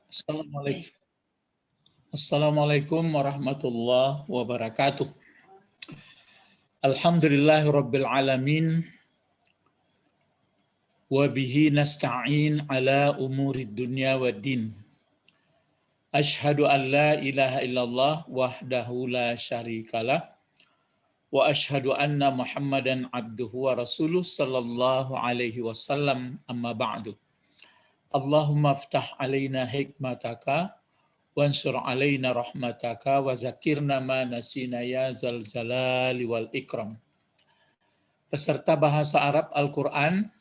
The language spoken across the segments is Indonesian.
Assalamualaikum. Assalamualaikum warahmatullahi wabarakatuh. Alhamdulillahirabbil alamin wa bihi nasta'in ala umurid dunya waddin. Asyhadu an la ilaha illallah wahdahu la syarikalah wa asyhadu anna Muhammadan abduhu wa rasuluh sallallahu alaihi wasallam amma ba'du. Allahumma aftah alaina hikmataka wansur alaina rahmataka wa zakirna ma nasina ya zal jalali wal ikram. Peserta bahasa Arab Al-Quran,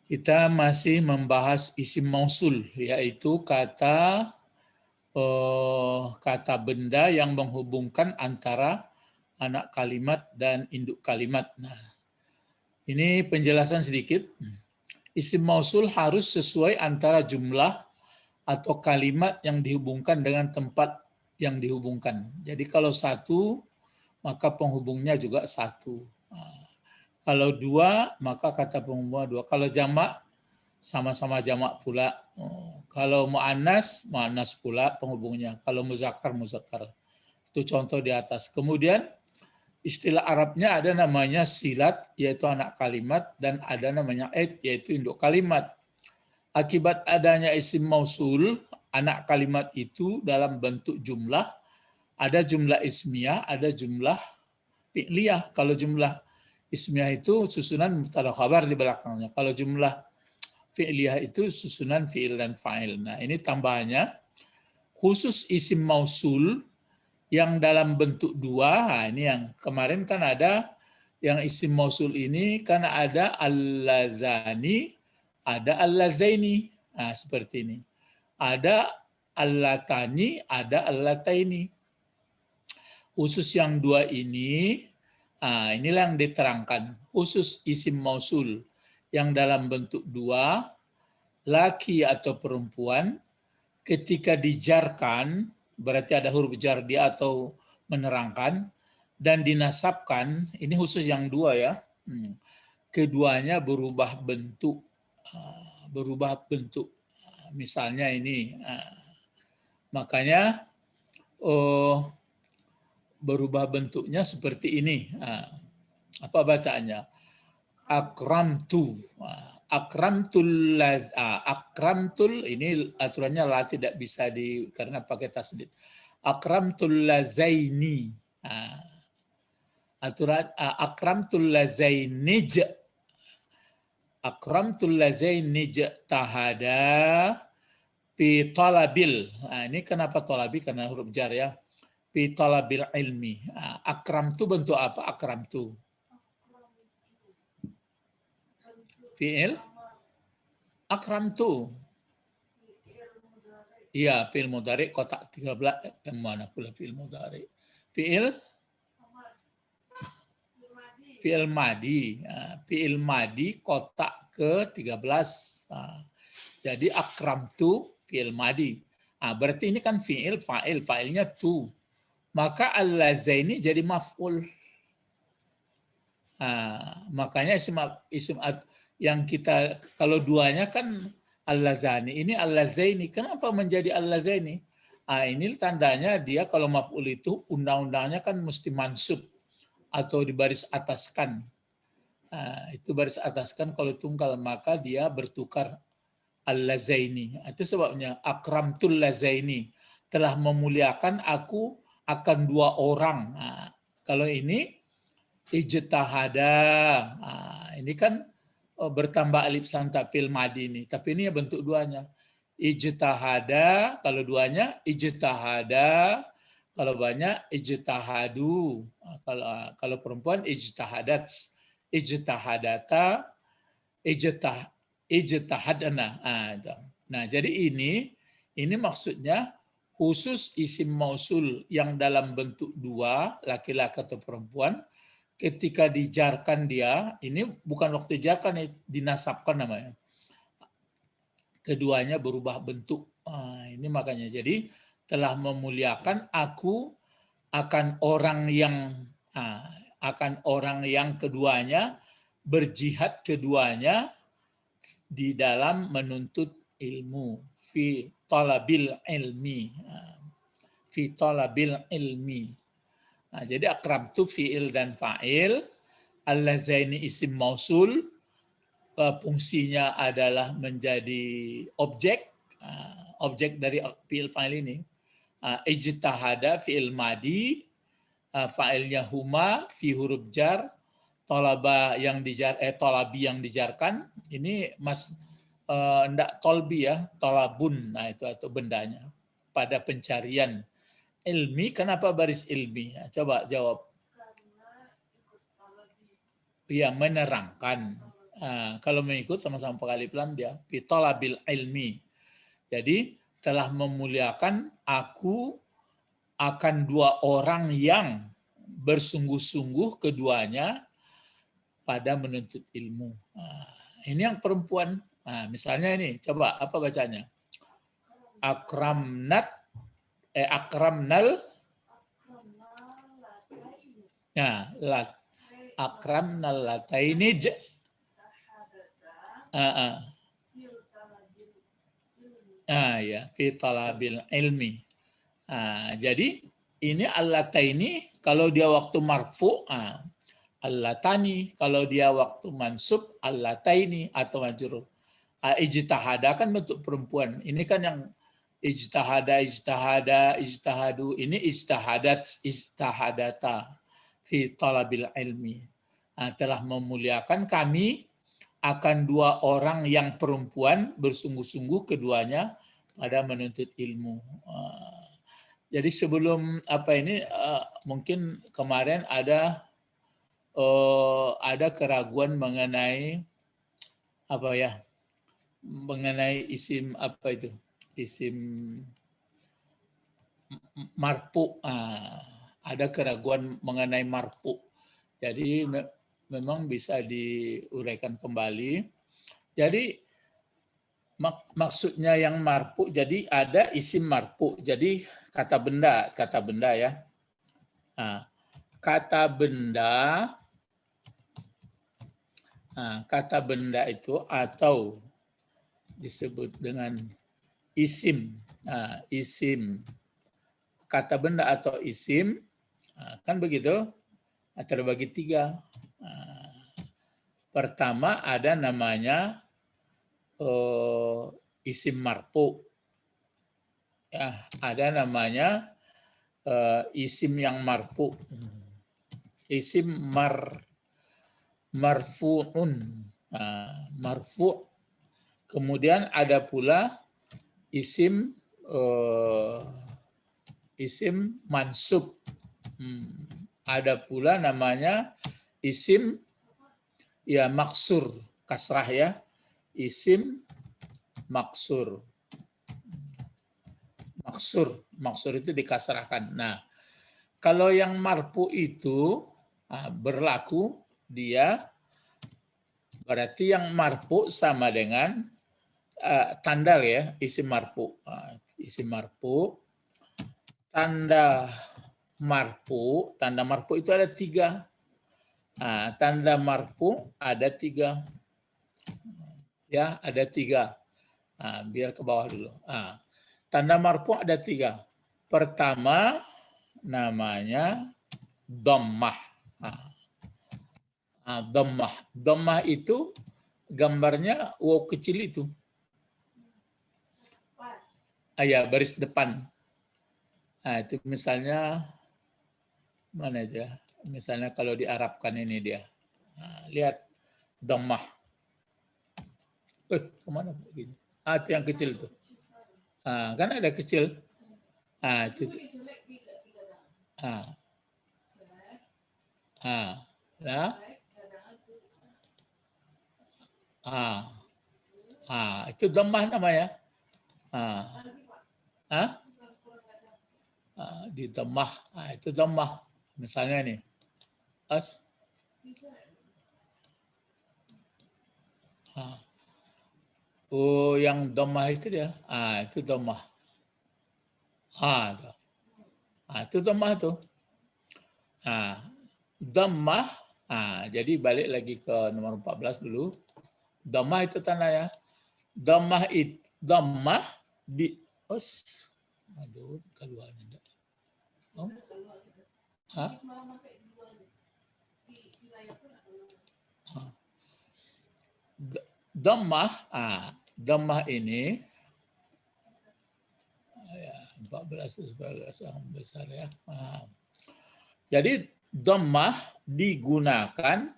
kita masih membahas isim mausul, yaitu kata benda yang menghubungkan antara anak kalimat dan induk kalimat. Nah, ini penjelasan sedikit. Isim mausul harus sesuai antara jumlah atau kalimat yang dihubungkan dengan tempat yang dihubungkan. Jadi kalau satu, maka penghubungnya juga satu. Kalau dua, maka kata penghubungnya dua. Kalau jamak, sama-sama jamak pula. Kalau mu'annas, mu'annas pula penghubungnya. Kalau muzakkar, muzakkar. Itu contoh di atas. Kemudian istilah Arabnya ada namanya silat, yaitu anak kalimat, dan ada namanya aid, yaitu induk kalimat. Akibat adanya isim mausul, anak kalimat itu dalam bentuk jumlah, ada jumlah ismiyah, ada jumlah fi'liyah. Kalau jumlah ismiyah itu susunan mubtada khabar di belakangnya. Kalau jumlah fi'liyah itu susunan fi'il dan fa'il. Nah, ini tambahannya. Khusus isim mausul yang dalam bentuk dua, nah ini yang kemarin kan ada yang isim mausul ini karena ada al-lazani, ada al-lazaini. Nah, seperti ini. Ada al-latani, ada al-lataini. Khusus yang dua ini, nah inilah yang diterangkan. Khusus isim mausul yang dalam bentuk dua, laki atau perempuan, ketika dijarkan, berarti ada huruf jar dia atau menerangkan, dan dinasabkan, ini khusus yang dua ya, keduanya berubah bentuk. Misalnya ini, makanya berubah bentuknya seperti ini. Apa bacaannya? Akramtu. Akramtul ini aturannya la tidak bisa karena pakai tasdid. Akramtul lazaini. Aturan akramtul lazainij. Akramtul lazainij tahada fi talabil. Nah, ini kenapa talabi? Karena huruf jar ya. Fi talabil ilmi. Akramtu bentuk apa? Akramtu. Fi'il akramtu. Iya, fi'il mudhari kotak 13. Yang mana pula fi'il mudhari? Fi'il madi. Fi'il madi kotak ke-13. Jadi akramtu fi'il madi. Berarti ini kan fi'il, fa'ilnya tu. Maka al-lazaini jadi maf'ul. Makanya isim yang kita, kalau duanya kan al-lazani, ini al-lazaini. Kenapa menjadi al-lazaini? Ini tandanya dia kalau maf'ul itu undang-undangnya kan mesti mansub atau dibaris ataskan. Itu baris ataskan kalau tunggal, maka dia bertukar al-lazaini. Itu sebabnya akramtul lazaini, telah memuliakan aku akan dua orang. Kalau ini ijtahada. Ini kan bertambah alif santa fil madi ini, tapi ini ya bentuk duanya. Ijtahada kalau duanya, ijtahada kalau banyak, ijtahadu. Kalau perempuan ijtahadat, ijtahadata, ijtahadana. Nah, jadi ini maksudnya khusus isim mausul yang dalam bentuk dua, laki-laki atau perempuan, ketika dijarkan dia, ini bukan waktu dijarkan, dinasabkan namanya. Keduanya berubah bentuk. Ini makanya jadi telah memuliakan aku akan orang yang keduanya berjihad keduanya di dalam menuntut ilmu, fi talabil ilmi. Fi talabil ilmi. Nah, jadi akramtu fiil dan fa'il, allazaini isim mausul, fungsinya adalah menjadi objek, objek dari fiil fa'il ini. Ijtahada fiil madi, fa'ilnya huma fi huruf jar, tolaba yang dijar, tolabi yang dijarkan, ini enggak tolbi ya, tolabun, nah itu atau bendanya. Pada pencarian ilmi, kenapa baris ilmi? Nah, coba jawab. Iya, menerangkan. Kalau mengikut sama-sama pakai alif lam dia fi talabil ilmi. Jadi telah memuliakan aku akan dua orang yang bersungguh-sungguh keduanya pada menuntut ilmu. Ini yang perempuan. Misalnya ini, coba apa bacanya? Akramnal. Nah, akramnal lataini. Ya, fi talabil ilmi. Jadi ini allataini kalau dia waktu marfu, allatani, kalau dia waktu mansub allataini atau majrur. Ijtihada kan bentuk perempuan. Ini kan yang ijtihada, ijtihadu. Ini ijtihadata fi talabil ilmi. Telah memuliakan kami akan dua orang yang perempuan bersungguh-sungguh keduanya pada menuntut ilmu. Jadi sebelum mungkin kemarin ada keraguan mengenai mengenai isim isim marfu. Ada keraguan mengenai marfu. Jadi memang bisa diuraikan kembali. Jadi maksudnya yang marfu, jadi ada isim marfu. Jadi kata benda ya. Kata benda itu atau disebut dengan isim. Isim. Kata benda atau isim, kan begitu, terbagi tiga. Pertama ada namanya isim marfu. Ya, ada namanya isim yang marfu. Isim marfu'un. Marfu'. Kemudian ada pula isim mansub. Ada pula namanya isim ya maksur, kasrah ya. Isim maksur. Maksur itu dikasrahkan. Nah, kalau yang marfu itu berlaku dia berarti yang marfu sama dengan tandal ya, isim marfu. Isim marfu. Tanda marfu itu ada tiga. Tanda marfu ada tiga. Ya, ada tiga. Biar ke bawah dulu. Tanda marfu ada tiga. Pertama namanya dhammah. Dhammah. Dhammah itu gambarnya waw kecil itu. Ya, baris depan. Itu misalnya mana aja? Misalnya kalau diarabkan ini dia. Lihat dhammah. Kemana begini? Itu yang kecil tuh. Kan ada kecil. Itu. Nah. Itu dhammah namanya. Di dhammah. Itu dhammah. Misalnya nih. Yang dhammah itu dia. Itu dhammah. Itu dhammah tuh. Dhammah. Jadi balik lagi ke nomor 14 dulu. Dhammah itu tanda ya. dhammah di aduh keluar enggak. Oh. Hah? Dhammah, dhammah ini ya 14 sebagai yang besar ya. Jadi dhammah digunakan,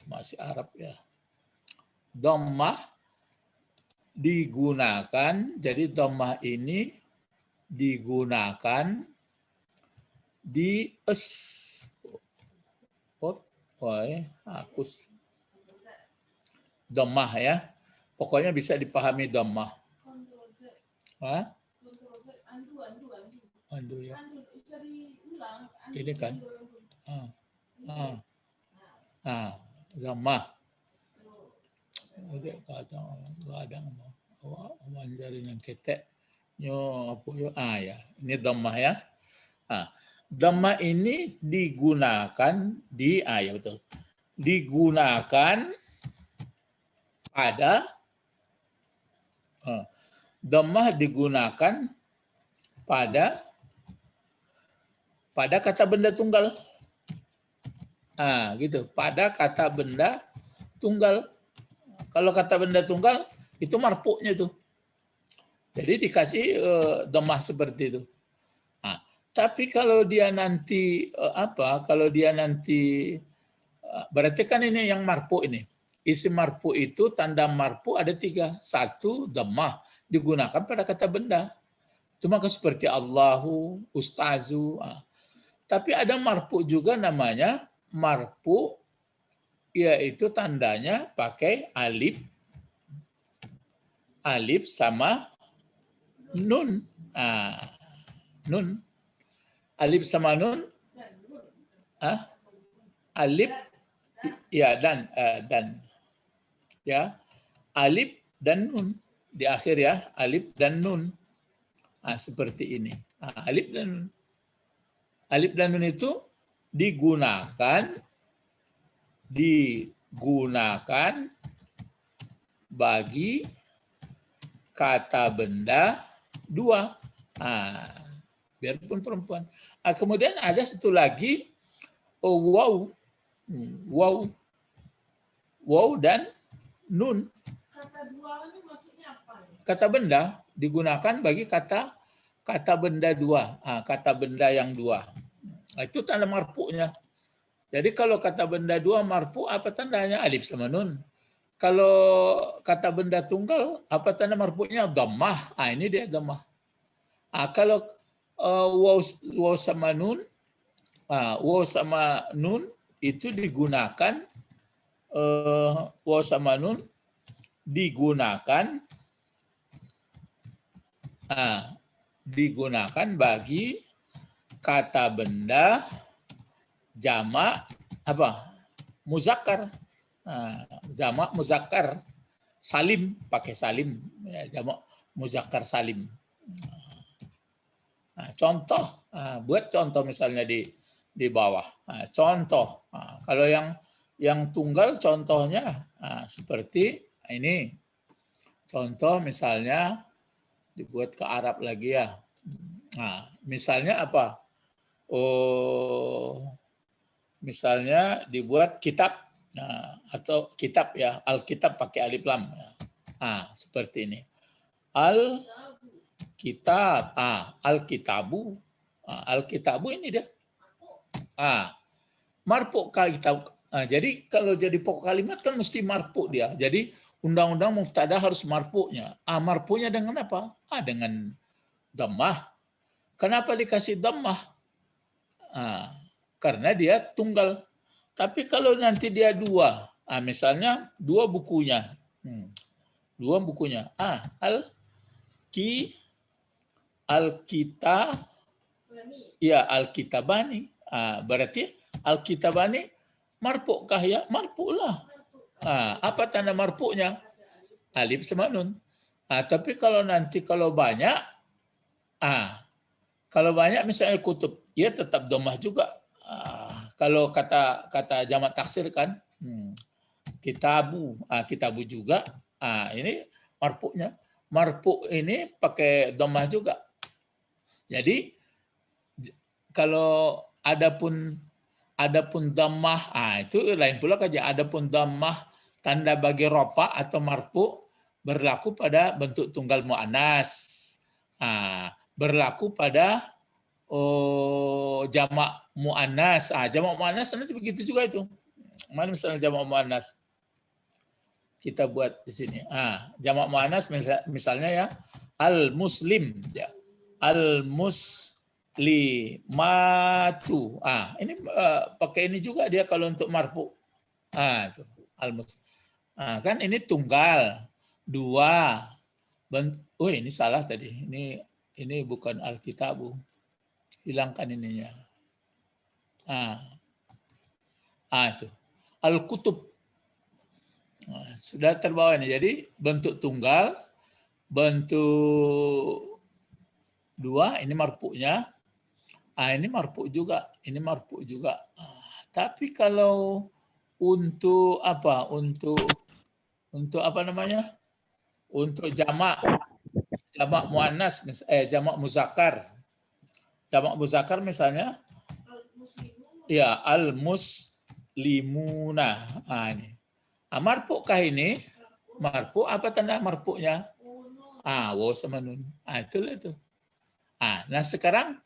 masih Arab ya. Dhammah digunakan, jadi dhammah ini digunakan di hapus dhammah ya. Pokoknya bisa dipahami dhammah. Andu ya. Ini kan. Dhammah. Udah kata kadang manjari yang ketek. Ya. Ini dhammah ya. Dhammah ini digunakan betul. Digunakan pada dhammah digunakan pada kata benda tunggal. Gitu. Pada kata benda tunggal. Kalau kata benda tunggal itu marfu'nya tuh. Jadi dikasih dhammah seperti itu. Tapi kalau dia nanti berarti kan ini yang marfu ini. Isim marfu itu tanda marfu ada 3. 1 dhammah digunakan pada kata benda. Itu maka seperti Allahu, Ustazu. Tapi ada marfu juga namanya marfu, yaitu tandanya pakai alif sama nun. Nun. Alif sama nun. Alif ya dan ya. Alif dan nun di akhir ya, alif dan nun. Seperti ini. Alif dan nun. Alif dan nun itu digunakan bagi kata benda 2. Biarpun perempuan. Kemudian ada satu lagi waw dan nun. Kata 2 ini maksudnya apa? Kata benda digunakan bagi kata benda 2. Kata benda yang 2. Itu tanda marfu'nya. Jadi kalau kata benda 2 marfu, apa tandanya? Alif sama nun. Kalau kata benda tunggal, apa tanda marfu'nya? Dhammah. Ini dia dhammah. Kalau waw sama nun, itu digunakan digunakan bagi kata benda jamak muzakkar. Jamak muzakkar salim, pakai salim ya, jamak muzakkar salim. Contoh, buat contoh misalnya di bawah. Contoh, kalau yang tunggal contohnya seperti ini. Contoh misalnya dibuat ke Arab lagi ya. Misalnya apa? Misalnya dibuat kitab atau kitab ya, Alkitab pakai alif lam. Seperti ini. Kitab, Alkitabu, Alkitabu ini dia. Marfu kitab. Jadi kalau jadi pokok kalimat kan mesti marfu dia. Jadi undang-undang mubtada harus marfu'nya. Marfu'nya dengan apa? Dengan dhammah. Kenapa dikasih dhammah? Karena dia tunggal. Tapi kalau nanti dia 2, misalnya 2 bukunya. 2 bukunya. Alkitabani. Berarti Alkitabani marfu kah ya? Marfu lah. Apa tanda marfu'nya? Alif sama nun. Tapi kalau nanti kalau banyak misalnya kutub, ya tetap dhammah juga. Kalau kata jamak taksir kan, kitabu juga. Ini marfu'nya. marfu ini pakai dhammah juga. Jadi kalau adapun dhammah, itu lain pula aja. Adapun dhammah tanda bagi rafa atau marfu berlaku pada bentuk tunggal muannas. Berlaku pada jamak muannas. Jamak muannas nanti begitu juga itu. Mana misalnya jamak muannas? Kita buat di sini. Jamak muannas misalnya ya al-muslim ya. Al-muslimatu. Ini pakai ini juga dia kalau untuk marfu. Itu al-mus. Kan ini tunggal, dua. Ini salah tadi. Ini bukan al-kitabu. Hilangkan ininya. Itu. Al-kutub. Sudah terbawa ini. Jadi bentuk tunggal, bentuk dua, ini marfu'nya. Ini marfu' juga. Ini marfu' juga. Tapi kalau untuk apa? Untuk apa namanya? Untuk jamak muannas, jamak muzakkar. Jamak muzakkar misalnya ya al-muslimuna. Ini. Marfu kah ini? Marfu apa tanda marfu'nya? Waw sama nun. Itulah itu. Nah sekarang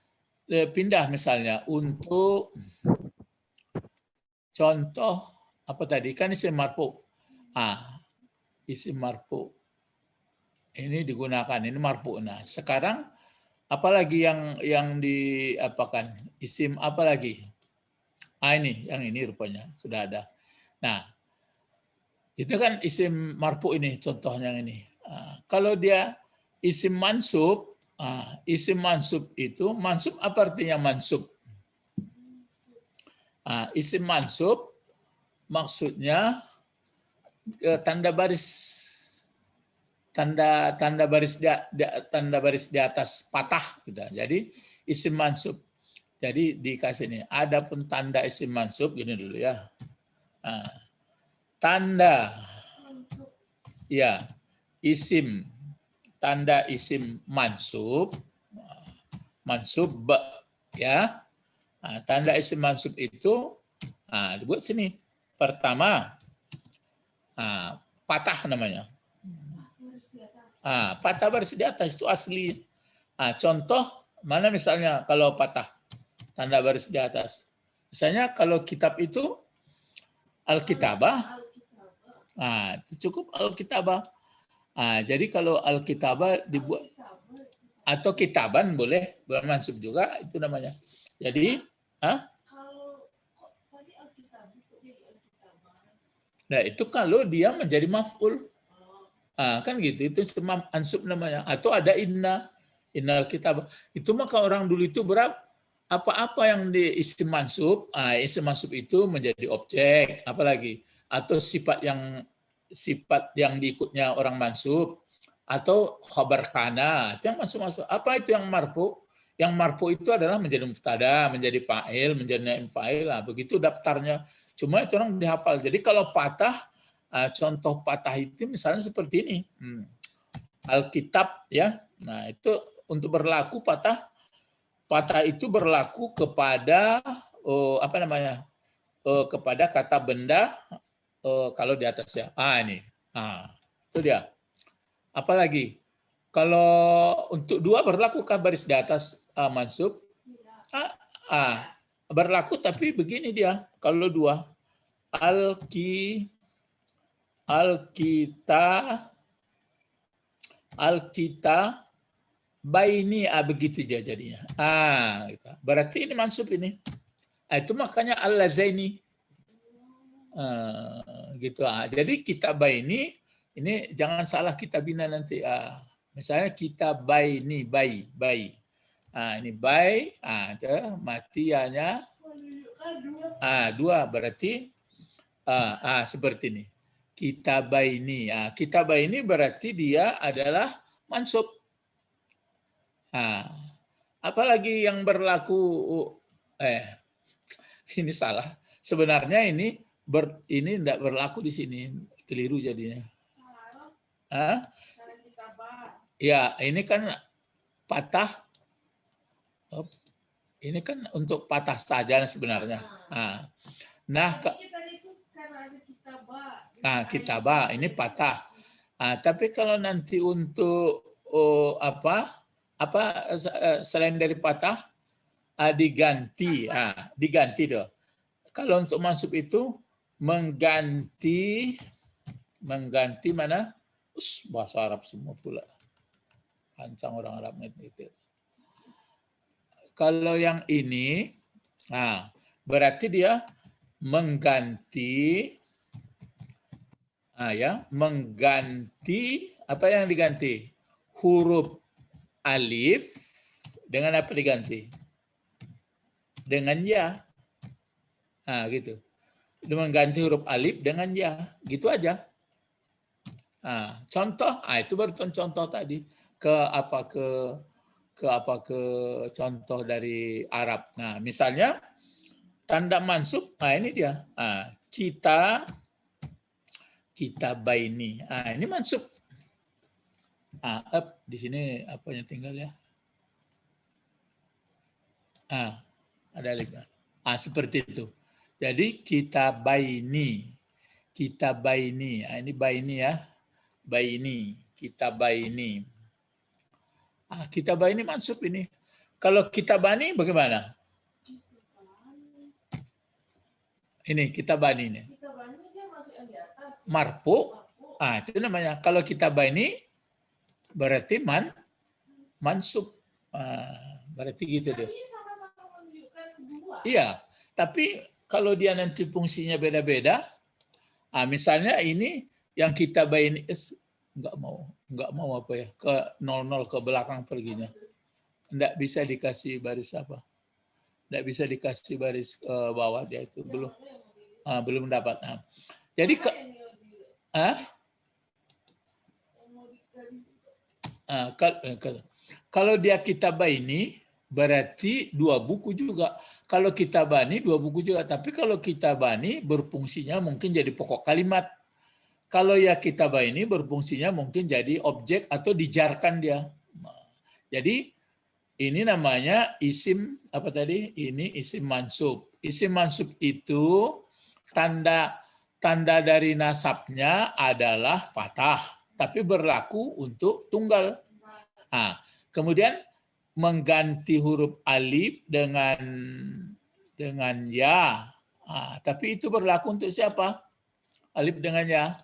pindah misalnya untuk contoh apa tadi kan isim marfu. Isim marfu. Ini digunakan, ini marfu. Nah, sekarang apalagi yang diapakan? Isim apa lagi? Ini yang ini rupanya sudah ada. Nah, itu kan isim marfu ini contohnya ini. Kalau dia isim mansub, isim mansub itu apa artinya mansub? Isim mansub maksudnya tanda baris di atas patah gitu. Jadi isim mansub. Jadi dikasih ini. Adapun tanda isim mansub gini dulu ya. Tanda ya isim, tanda isim mansub ya. Tanda isim mansub itu dibuat sini. Pertama patah namanya. Patah baris di atas itu asli. Contoh mana misalnya kalau patah tanda baris di atas. Misalnya kalau kitab itu al-kitabah. Itu cukup al-kitabah. Jadi kalau al-kitabah dibuat atau kitaban boleh bermansub juga itu namanya. Jadi nah itu kalau dia menjadi maf'ul. Kan gitu, itu ansub namanya. Atau ada innal kitab. Itu maka orang dulu itu apa-apa yang di isim mansub, isim mansub itu menjadi objek, apalagi atau sifat yang diikutnya orang mansub atau khabar kana, itu yang masuk. Apa itu yang marfu? Yang marfu itu adalah menjadi mubtada, menjadi fa'il, menjadi naib fa'il, begitu daftarnya. Cuma itu orang dihafal. Jadi kalau patah, contoh patah itu misalnya seperti ini. Alkitab ya. Nah, itu untuk berlaku patah itu berlaku kepada apa namanya? Kepada kata benda kalau di atas ya. Ini. Itu dia. Apalagi kalau untuk dua berlakukah baris di atas mansub? Berlaku tapi begini dia. Kalau dua Alkita baini begitu dia jadinya. Gitu. Berarti ini mansub ini. Itu makanya al-lazaini. Gitu. Jadi kita baini ini jangan salah kitabina nanti. Misalnya kita baini bayi. Ini bayi, matianya dua berarti seperti ini. Kita baini berarti dia adalah mansub. Apalagi yang berlaku ini salah. Sebenarnya ini tidak berlaku di sini, keliru jadinya. Ya, ini kan patah. Ini kan untuk patah saja sebenarnya. Nah, kitabah ini patah. Tapi kalau nanti untuk selain dari patah diganti, diganti dong. Kalau untuk mansub itu mengganti mana? Bahasa Arab semua pula. Hancang orang Arab itu. Kalau yang ini, berarti dia mengganti, mengganti apa yang diganti? Huruf alif dengan apa diganti? Dengan ya. Gitu. Mengganti huruf alif dengan ya, gitu aja. Contoh, itu baru contoh tadi ke contoh dari Arab. Nah, misalnya tanda mansub, ini dia. Kita baini. Ini mansub. Di sini apanya tinggal ya? Ada alifnya. Seperti itu. Jadi kita baini. Kita baini. Ini baini ya. Baini. Kita baini. Kita baini mansub ini. Kalau kita bani bagaimana? Ini kita bani ini. Marfu. Itu namanya. Kalau kita bani berarti mansub. Berarti gitu deh. Iya, tapi kalau dia nanti fungsinya beda-beda, misalnya ini yang kita bani nggak mau apa ya, ke 00 ke belakang perginya. Nggak bisa dikasih baris apa? Nggak bisa dikasih baris bawah, dia itu belum dapat. Jadi kalau dia kitabah ini berarti 2 buku juga. Kalau kitabah ini 2 buku juga, tapi kalau kitabah ini berfungsinya mungkin jadi pokok kalimat. Kalau ya kitabah ini berfungsinya mungkin jadi objek atau dijarkan dia. Jadi ini namanya isim apa tadi? Ini isim mansub. Isim mansub itu tanda dari nasabnya adalah patah, tapi berlaku untuk tunggal. Kemudian mengganti huruf alif dengan ya. Tapi itu berlaku untuk siapa? Alif dengan ya.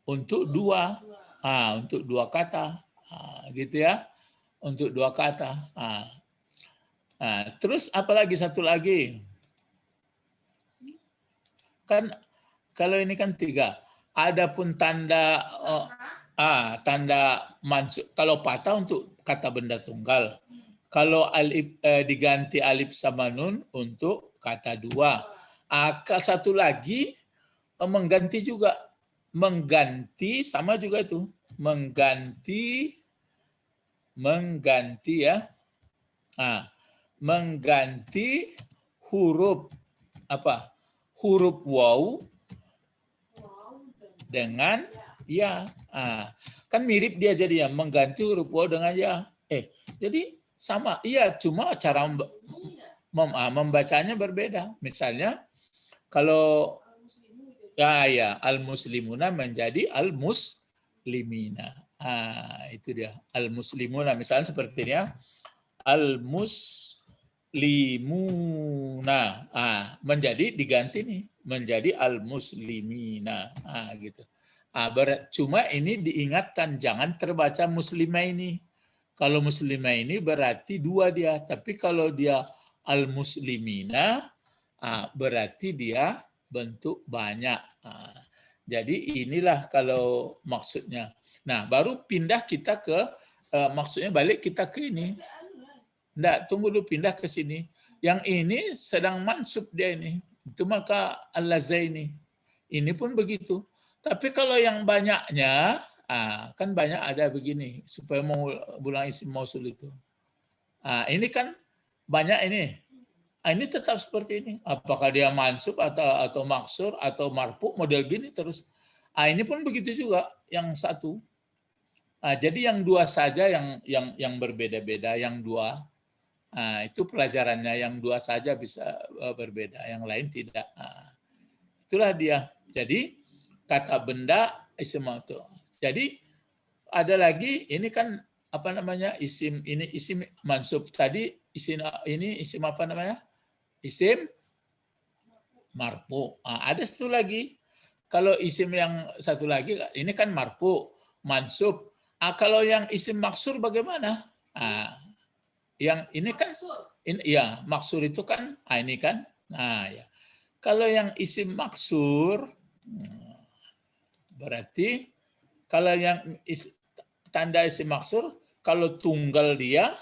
Untuk 2. Untuk 2 kata. Gitu ya. Untuk 2 kata. Terus apalagi satu lagi? Kan kalau ini kan 3. Adapun tanda tanda mansub, kalau patah untuk kata benda tunggal. Kalau alif diganti alif sama nun untuk kata 2. Satu lagi mengganti juga. Mengganti sama juga itu. Mengganti ya. Mengganti huruf apa? Huruf waw dengan ya. Kan mirip dia jadi ya, mengganti huruf waw dengan ya. Jadi sama. Iya, cuma cara membacanya berbeda. Misalnya kalau al-muslimuna menjadi al-muslimina. Itu dia. Al-muslimuna misalnya seperti ini ya. Al-muslimuna. Menjadi diganti nih menjadi al-muslimina. Gitu. Cuma ini diingatkan jangan terbaca muslimah ini. Kalau muslimah ini berarti 2 dia, tapi kalau dia al-muslimina berarti dia bentuk banyak. Jadi inilah kalau maksudnya. Nah, baru pindah kita ke maksudnya balik kita ke ini. Enggak, tunggu dulu pindah ke sini. Yang ini sedang mansub dia ini. Itu maka al-lazaini. Ini pun begitu. Tapi kalau yang banyaknya, kan banyak ada begini supaya mau ulang isim mausul itu. Ini kan banyak ini. Ini tetap seperti ini. Apakah dia mansub atau maksur atau marfu model gini terus. Ini pun begitu juga yang satu. Jadi yang dua saja yang berbeda-beda, yang dua. Itu pelajarannya, yang dua saja bisa berbeda, yang lain tidak. Itulah dia. Jadi kata benda isim mausul. Jadi ada lagi, ini kan apa namanya, isim, ini isim mansub tadi, isim ini isim apa namanya, isim marfu. Ada satu lagi, kalau isim yang satu lagi ini kan marfu mansub. Kalau yang isim maksur bagaimana? Yang ini kan ini ya maksur itu kan ini kan. Ya. Kalau yang isim maksur berarti kalau yang tanda isim maksur, kalau tunggal dia,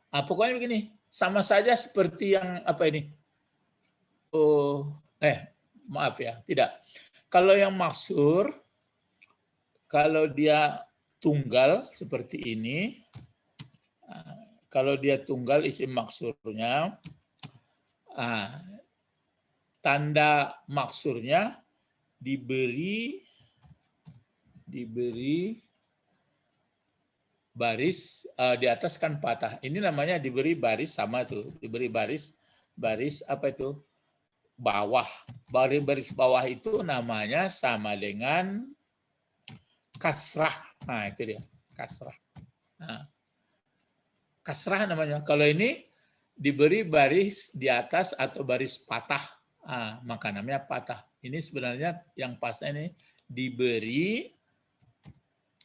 pokoknya begini, sama saja seperti yang apa ini. Maaf ya, tidak. Kalau yang maksur, kalau dia tunggal seperti ini, kalau dia tunggal isim maksurnya, tanda maksurnya diberi baris di atas kan patah. Ini namanya diberi baris, sama tuh, diberi baris apa itu? Bawah. Baris bawah itu namanya sama dengan kasrah. Itu dia, kasrah. Kasrah namanya. Kalau ini diberi baris di atas atau baris patah, maka namanya patah. Ini sebenarnya yang pasnya ini diberi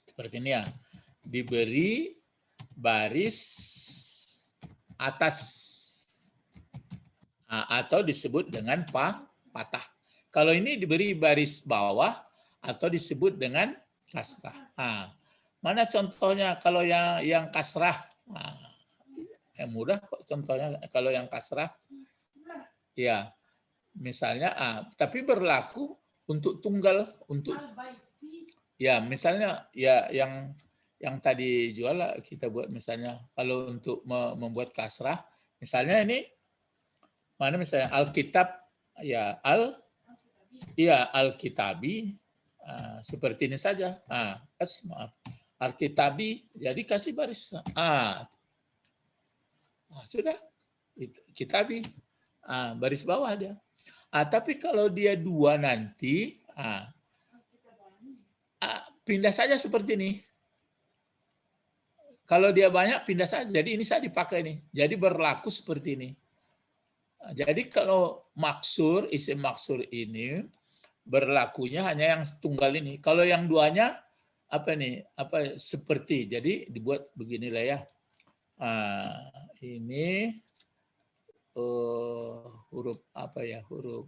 seperti ini ya. Diberi baris atas atau disebut dengan patah. Kalau ini diberi baris bawah atau disebut dengan kasrah. Mana contohnya kalau yang kasrah? Mudah kok contohnya kalau yang kasrah. Ya, misalnya tapi berlaku untuk tunggal, untuk ya misalnya ya yang tadi jual kita buat misalnya kalau untuk membuat kasrah, misalnya ini mana misalnya Alkitab, ya Alkitabi, seperti ini saja. Maaf, Alkitabi, jadi kasih baris. Sudah, Kitabi, baris bawah dia. Tapi kalau dia dua nanti, pindah saja seperti ini. Kalau dia banyak, pindah saja. Jadi ini saya dipakai nih. Jadi berlaku seperti ini. Jadi kalau maksur, isim maksur ini berlakunya hanya yang tunggal ini. Kalau yang duanya apa nih? Apa seperti. Jadi dibuat beginilah ya. Ini huruf apa ya? Huruf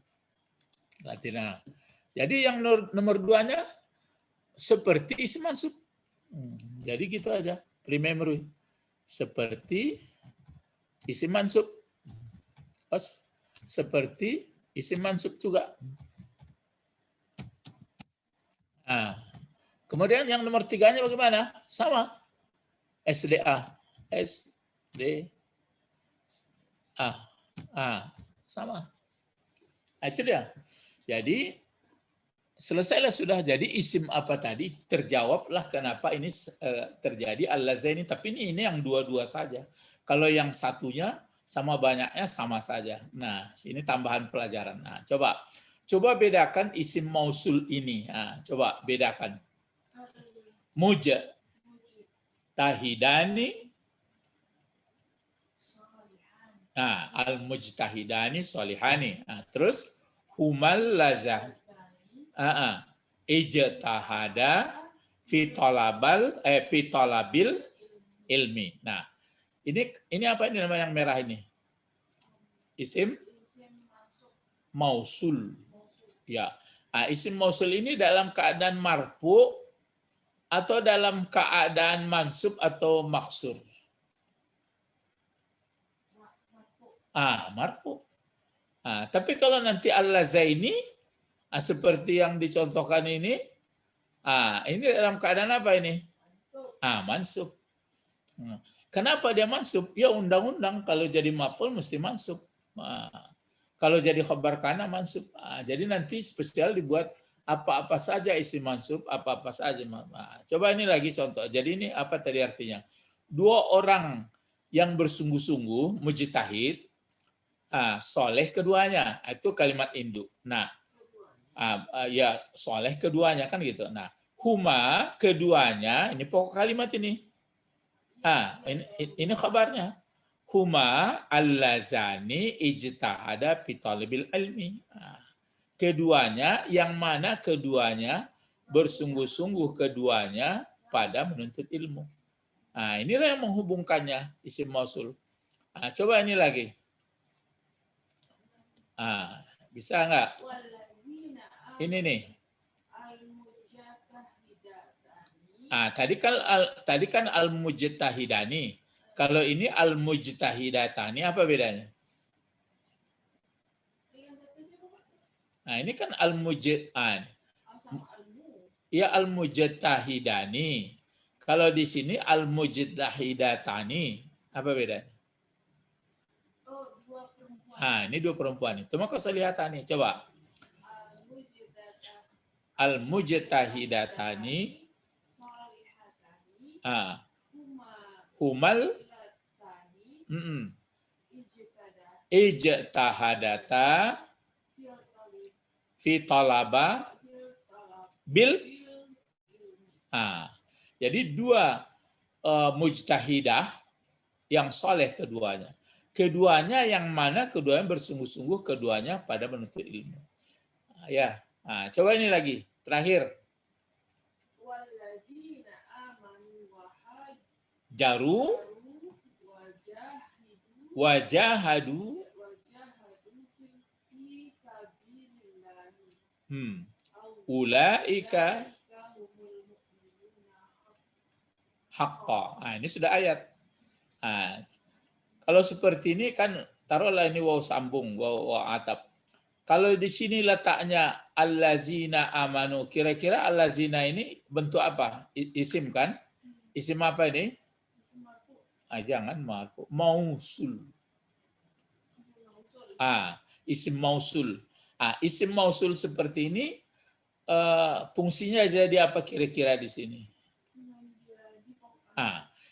Latin. Jadi yang nomor duanya seperti isim mansub. Jadi gitu aja. Primary seperti isim mansub. Seperti isim mansub juga. Kemudian yang nomor 3-nya bagaimana? Sama. SDA. Sama. Itu dia. Jadi selesailah sudah. Jadi isim apa tadi terjawablah kenapa ini terjadi al-lazaini. Tapi ini yang dua-dua saja. Kalau yang satunya sama banyaknya sama saja. Nah, ini tambahan pelajaran. Nah, coba bedakan isim mausul ini. Coba bedakan. Mujtahidani. Al-mujtahidani solihani. Terus humal lazah. Ijtahada fi talabil ilmi. Nah, ini apa ini nama yang merah ini? Isim mausul. Ya. Isim mausul ini dalam keadaan marfu atau dalam keadaan mansub atau maksur? Marfu. Tapi kalau nanti al-lazaini seperti yang dicontohkan ini dalam keadaan apa ini? Mansub. Kenapa dia mansub? Ya undang-undang kalau jadi maf'ul mesti mansub. Kalau jadi khabar kana mansub. Jadi nanti spesial dibuat apa-apa saja isim mansub, apa-apa saja. Nah, coba ini lagi contoh. Jadi ini apa tadi artinya? Dua orang yang bersungguh-sungguh, mujtahid, soleh keduanya. Itu kalimat induk. Nah, ya soleh keduanya kan gitu. Nah, huma keduanya, ini pokok kalimat ini. Ini kabarnya. Huma allazani ijtahada fi talibil ilmi. Keduanya, yang mana keduanya bersungguh-sungguh keduanya pada menuntut ilmu. Nah, inilah yang menghubungkannya isim mausul. Coba ini lagi. Bisa nggak? Ini nih. Tadi kan al-mujtahidani. Kalau ini al-mujtahidatani, apa bedanya? Nah, ini kan ya al-mujtahidani. Kalau di sini al-mujtahidatani, apa bedanya? Ini dua perempuan. Itu maka saya lihat nih, coba. Al-mujtahidatani humal ijtahadata fi talaba bil. Jadi dua mujtahidah yang soleh keduanya. Keduanya yang mana keduanya bersungguh-sungguh keduanya pada menuntut ilmu. Coba ini lagi terakhir. Jaru wajahadu ulaika haqqa. Ini sudah ayat. Kalau seperti ini kan taruhlah ini waw sambung, waw atap. Kalau di sini letaknya allazina amanu, kira-kira allazina ini bentuk apa? Isim kan? Isim apa ini? Jangan marfu, mausul. Isim mausul. Isim mausul seperti ini fungsinya jadi apa kira-kira di sini?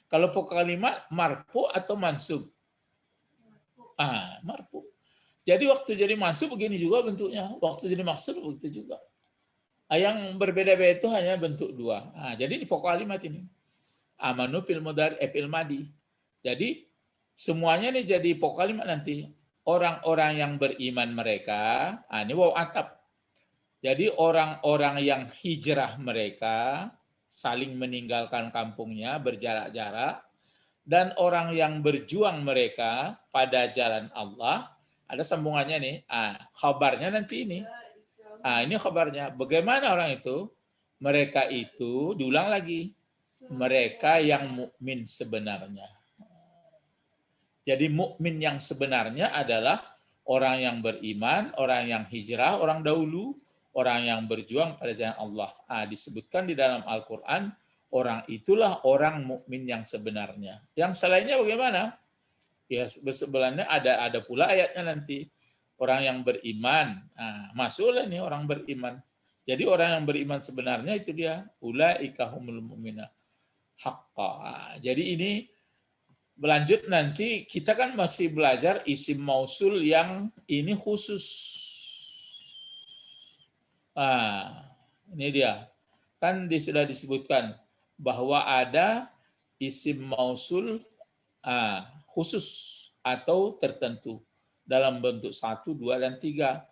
Kalau pokok kalimat marfu atau mansub? Marfu. Jadi waktu jadi mansub begini juga bentuknya, waktu jadi maksud begitu juga. Yang berbeda-beda itu hanya bentuk dua. Jadi di pokok kalimat ini. Amanu fil mudhari fil madi. Jadi semuanya nih jadi pokok kalimat nanti. Orang-orang yang beriman mereka, ini waw atap. Jadi orang-orang yang hijrah mereka saling meninggalkan kampungnya berjarak-jarak, dan orang yang berjuang mereka pada jalan Allah, ada sambungannya nih. Khabarnya nanti ini. Ini khabarnya. Bagaimana orang itu? Mereka itu diulang lagi. Mereka yang mukmin sebenarnya. Jadi mukmin yang sebenarnya adalah orang yang beriman, orang yang hijrah, orang dahulu, orang yang berjuang pada jalan Allah. Disebutkan di dalam Al-Quran, orang itulah orang mukmin yang sebenarnya. Yang selainnya bagaimana? Ya sebelahnya ada pula ayatnya nanti. Orang yang beriman, masuklah nih orang beriman. Jadi orang yang beriman sebenarnya itu dia ulaika humul mu'minuna haqqa. Jadi ini berlanjut nanti kita kan masih belajar isim mausul yang ini khusus. Ini dia. Kan sudah disebutkan bahwa ada isim mausul khusus atau tertentu dalam bentuk 1, 2, dan 3.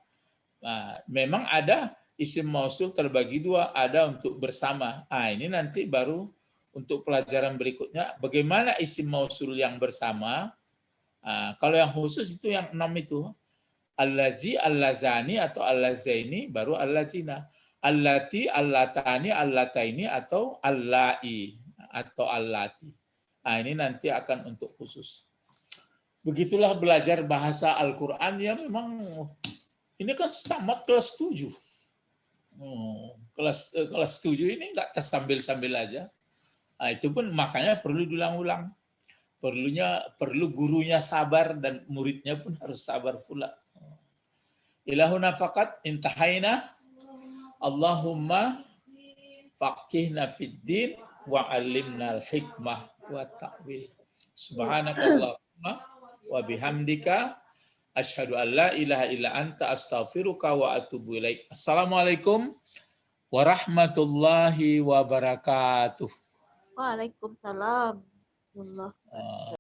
Memang ada isim mausul terbagi dua, ada untuk bersama. Ini nanti baru untuk pelajaran berikutnya, bagaimana isim mausul yang bersama. Kalau yang khusus itu yang 6 itu. Allazi, allazani, atau allazaini, baru allazina. Allati, allatani, allataini, atau allai, atau allati. Ini nanti akan untuk khusus. Begitulah belajar bahasa Al-Quran ya memang. Ini kan tamat kelas 7. Kelas 7 ini nggak sambil-sambil aja. Itu pun makanya perlu diulang-ulang. Perlu gurunya sabar dan muridnya pun harus sabar pula. Ilahuna faqat intahaina Allahumma faqihna fid din wa 'allimnal hikmah wa ta'wil. Subhanakallahumma wa bihamdika asyhadu an la ilaha illa anta astaghfiruka wa atubu ilaik. Assalamualaikum warahmatullahi wabarakatuh. Waalaikumsalam. Allah.